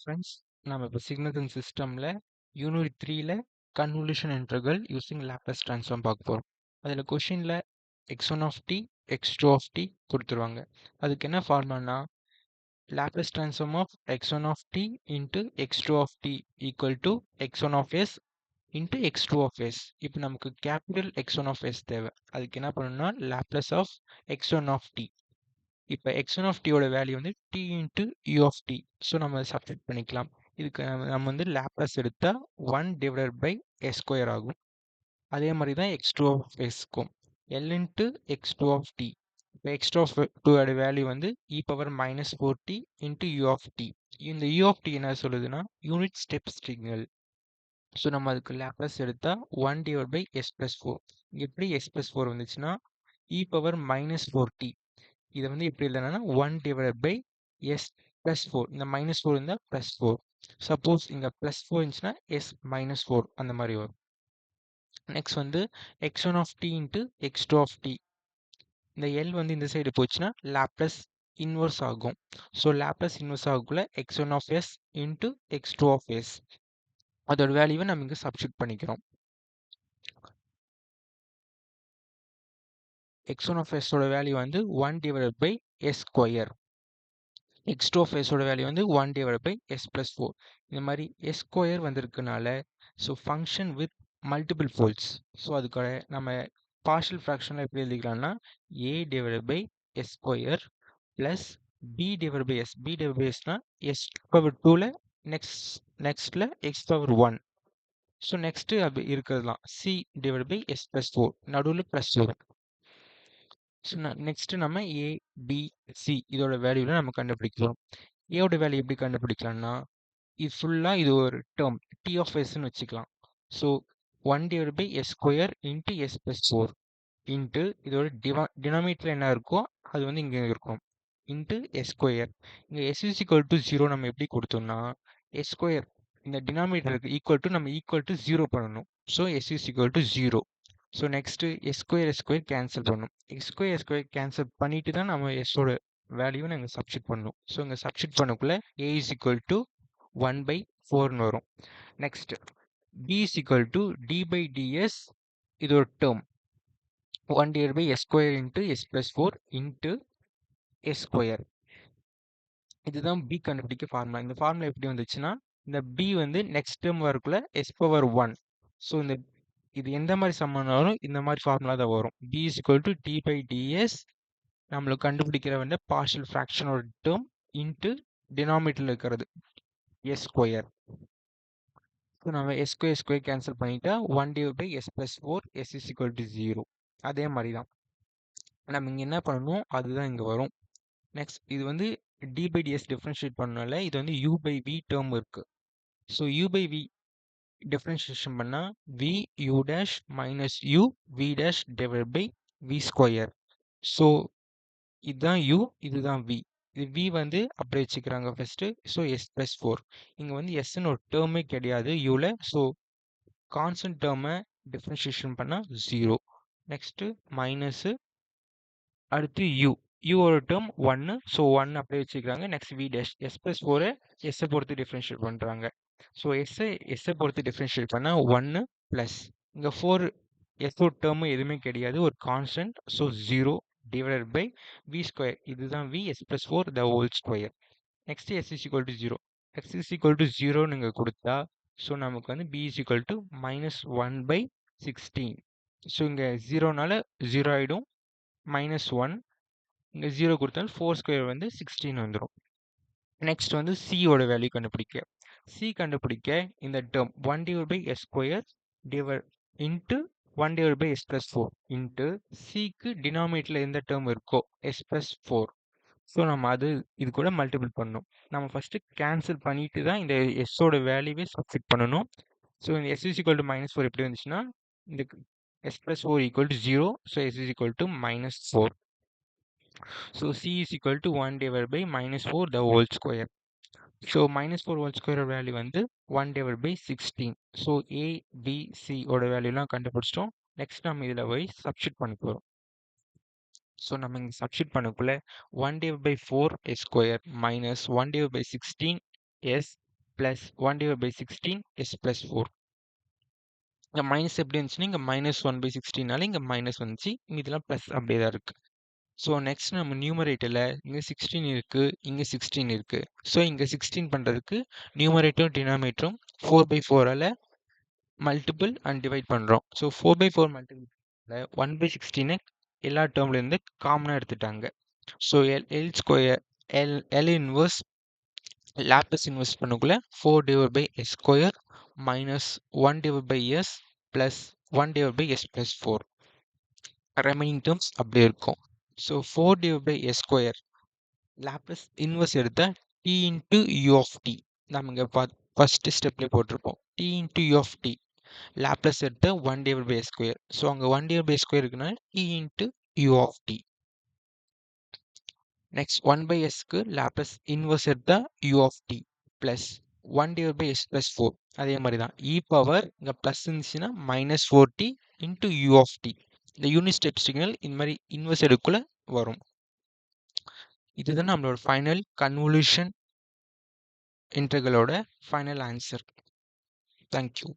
Friends, நம்ம இப்போ signal சிஸ்டமில் யூனிட் 3ல convolution integral using Laplace transform பார்க்க போகிறோம். அதில் கொஷினில் x1 of D x2 of D கொடுத்துருவாங்க. அதுக்கு என்ன ஃபார்முலானா Laplace transform of x1 of t into x2 of t equal to x1 of s into x2 of s. இப்போ நமக்கு கேபிட்டல் x1 ஆஃப் எஸ் தேவை. அதுக்கு என்ன பண்ணணும்னா Laplace of x1 of D. இப்போ x1 ஆஃப் டியோட வேல்யூ வந்து t into u of T. So நம்ம சப்ஸ்டிட் பண்ணிக்கலாம். இதுக்கு நம்ம வந்து லேப்லஸ் எடுத்தால் 1 டிவைடட் பை எஸ் ஸ்கொயர் ஆகும். அதே மாதிரி தான் x2 ஆஃப் எஸ்க்கும் L into x2 of D. இப்போ x2 ஆஃப் டூவோட வேல்யூ வந்து e power minus 4t into u of t. இந்த u ஆஃப் டி என்ன சொல்லுதுன்னா யூனிட் ஸ்டெப் சிக்னல். ஸோ நம்ம அதுக்கு லேப்லஸ் எடுத்தால் 1 டிவைட் பை எஸ் ப்ளஸ் 4. எப்படி எஸ் ப்ளஸ் 4 வந்துச்சுன்னா e பவர் மைனஸ் 4t. இதை வந்து எப்படி எழுதுனா 1 டிவைட் பை எஸ் ப்ளஸ் 4. இந்த மைனஸ் 4 இருந்தால் ப்ளஸ் 4. சப்போஸ் இங்கே ப்ளஸ் 4 இருந்துச்சுன்னா எஸ் மைனஸ் 4 அந்த மாதிரி வரும். நெக்ஸ்ட் வந்து x1 of t into x2 of t. இந்த எல் வந்து இந்த சைடு போச்சுன்னா லேப்லஸ் இன்வர்ஸ் ஆகும். ஸோ லேப்லஸ் இன்வர்ஸ் ஆகக்குள்ள x1 of s into x2 of s. அதோட வேல்யூவை நம்ம இங்கே சப்ஸ்டிட் பண்ணிக்கிறோம். x1 ஆஃப் எஸ் ஓட வேல்யூ வந்து 1 divide by S square. x2 of எஸோட வேல்யூ வந்து 1 டிவைட் பை எஸ் ப்ளஸ் 4. இந்த மாதிரி எஸ் ஸ்கொயர் வந்திருக்கனால so function with multiple poles. ஸோ அதுக்காக நம்ம பார்ஷியல் ஃப்ராக்ஷனில் எப்படி எழுதிக்கலாம்னா a divide by S square plus b divide by s. b divide by எஸ்னா எஸ் பவர் 2ல் நெக்ஸ்ட்டில் எக்ஸ் பவர் 1. ஸோ நெக்ஸ்ட்டு அப்படி இருக்கிறதுலாம் c divide by S plus 4 நடுவில் ப்ளஸ் வரும். ஸோ நெக்ஸ்ட்டு நம்ம ஏ பி சி இதோட வேல்யூவில் நம்ம கண்டுபிடிக்கிறோம். ஏவோட வேல்யூ எப்படி கண்டுபிடிக்கலாம்னா இது ஃபுல்லாக இது ஒரு டேர்ம் டி ஆஃப் எஸ்ன்னு வச்சுக்கலாம். So 1 divide by S square into S plus 4 into இதோட டினாமினேட்டர் என்ன இருக்கோ அது வந்து இங்கே இருக்கும் இன்ட்டு எஸ் ஸ்கொயர். இங்கே எஸ் இஸ் ஈக்குவல் டு 0 நம்ம எப்படி கொடுத்தோம்னா எஸ் ஸ்கொயர் இந்த டினாமினேட்டருக்கு ஈக்குவல் டு நம்ம ஈக்குவல் டு 0 பண்ணணும். So S is equal to 0. So next S square cancel பண்ணணும். எஸ் ஸ்கொயர் கேன்சல் பண்ணிட்டு தான் நம்ம எஸ்ஸோட வேல்யூவை நாங்கள் சப்ஸ்டிட் பண்ணணும். ஸோ இங்கே சப்ஸ்டிட் பண்ணக்குள்ள a is equal to 1 by 4ன்னு வரும். Next b is equal to D by ds. இது ஒரு term 1 divide by S square into S plus 4 into S square. இதுதான் b கண்டுபிடிக்க ஃபார்முலா. இந்த ஃபார்முலா எப்படி வந்துச்சுன்னா இந்த b வந்து நெக்ஸ்ட் டேர்ம் வரக்குள்ள எஸ் பவர் 1. ஸோ இந்த இது எந்த மாதிரி சம்மனாலும் இந்த மாதிரி ஃபார்முலா தான் வரும். b is equal to D by DS நம்மளுக்கு கண்டுபிடிக்கிற வந்து பார்ஷியல் ஃப்ராக்ஷனோட டேர்ம் இன்ட்டு டினாமினேட்டரில் இருக்கிறது எஸ் ஸ்கொயர். ஸோ நம்ம எஸ் ஸ்கொயர் கேன்சல் பண்ணிட்டா 1 divide by S plus 4 S is equal to 0. அதே மாதிரி தான் நம்ம இங்கே என்ன பண்ணணும் அதுதான் இங்கே வரும். நெக்ஸ்ட் இது வந்து டி பை டிஎஸ் டிஃப்ரென்ஷியேட் பண்ணனால இது வந்து யூ பை வி டேர்ம் இருக்குது. So u by v differentiation பண்ணால் v u dash minus u v dash divide by v square. So இதுதான் யூ இதுதான் வி. இது வி வந்து அப்படியே வச்சுக்கிறாங்க ஃபஸ்ட்டு. ஸோ எஸ் ப்ளஸ் 4 இங்கே வந்து எஸ்ன்னு ஒரு டேர்மே கிடையாது யூவில். ஸோ கான்ஸ்டன்ட் டேர்மை டிஃப்ரென்ஷியேஷன் பண்ணால் 0. நெக்ஸ்ட்டு மைனஸு அடுத்து யூ யூவோட டேர்ம் 1. ஸோ 1 அப்படியே வச்சுக்கிறாங்க. Next V dash S plus 4 எஸ்ஸை பொறுத்து டிஃப்ரென்ஷியேட் பண்ணுறாங்க. ஸோ எஸ்ஸை பொறுத்து டிஃப்ரென்ஷியேட் பண்ணால் 1 ப்ளஸ் இங்கே 4 எஸ்ஸோட டேர்மு எதுவுமே கிடையாது ஒரு constant. So 0 divided by v square. இதுதான் v s plus 4 the whole square. Next s is equal to 0. X is equal to 0 நீங்கள் கொடுத்தா ஸோ நமக்கு வந்து b is equal to minus 1 by 16. So இங்கே 0னால 0 ஆகிடும். மைனஸ் 1 இங்கே 0 கொடுத்தாலும் 4 ஸ்கொயர் வந்து 16 வந்துடும். நெக்ஸ்ட் வந்து சியோட வேல்யூ கண்டுபிடிக்க. சி கண்டுபிடிக்க இந்த term 1 divide by S square divide into 1 divide by S plus 4 into சிக்கு டினாமினேட்டரில் எந்த டேர்ம் இருக்கோ எஸ் ப்ளஸ் 4. ஸோ நம்ம இது கூட மல்டிபிள் பண்ணணும். நம்ம ஃபஸ்ட்டு கேன்சல் பண்ணிட்டு தான் இந்த எஸ்ஸோட வேல்யூவே சப்ஸ்டிட் பண்ணணும். ஸோ இந்த S is equal to minus 4 எப்படி வந்துச்சுன்னா இந்த S plus 4 equal to 0. So S is equal to minus 4. So c is equal to 1 divided by minus 4 the whole square. So minus 4 whole square value வந்து 1 divided by 16. So a b c ஓட வேல்யூலாம் கண்டுபிடிச்சிட்டோம். Next நம்ம இதில் போய் substitute பண்ண போகிறோம். So நம்ம இங்கே substitute பண்ணக்குள்ள 1 divided by 4 s square minus 1 divided by 16 s plus 1/16 s plus 4. இங்கே மைனஸ் எப்படி இருந்துச்சுன்னா இங்கே -1/16னால இங்கே மைனஸ் வந்துச்சு, இதெல்லாம் ப்ளஸ் அப்படியே தான் இருக்குது. ஸோ நெக்ஸ்ட் நம்ம நியூமரேட்டரில் இங்கே 16 இருக்குது, இங்கே 16 இருக்குது. ஸோ இங்கே 16 பண்ணுறதுக்கு நியூமரேட்டரும் டினாமினேட்டரும் 4/4ஆல் மல்டிபிள் அண்ட் டிவைட் பண்ணுறோம். ஸோ 4/4 மல்டிபிள் 1/16 எல்லா டேர்ம்லேருந்து காமனாக எடுத்துட்டாங்க. So L square L inverse Laplace inverse பண்ணக்குள்ள 4/s² minus 1/s plus 1/s plus 4 remaining terms அப்படியே இருக்கும். ஸோ 4/s² லாப்லஸ் இன்வர்ஸ் எடுத்தால் t into u of t நம்ம இங்கே ஃபர்ஸ்ட் ஸ்டெப்லேயே போட்டிருப்போம். t into u of t Laplace எடுத்த 1/s². So அங்கே 1/s² இருக்குன்னா t into u of t. Next 1/sக்கு லாப்லஸ் இன்வர்ஸ் எடுத்தா u of t plus 1/s plus 4 அதே மாதிரி தான் இ பவர் இங்கே ப்ளஸ் இருந்துச்சுன்னா -4t into u of t. இந்த யூனிட் ஸ்டெப் சிக்னல் இந்த மாதிரி இன்வர்ஸ் எடுக்குள்ள வரும். இதுதான் நம்மளோட ஃபைனல் கன்வல்யூஷன் இன்டெக்ரலோட ஃபைனல் ஆன்சர். தேங்க்யூ.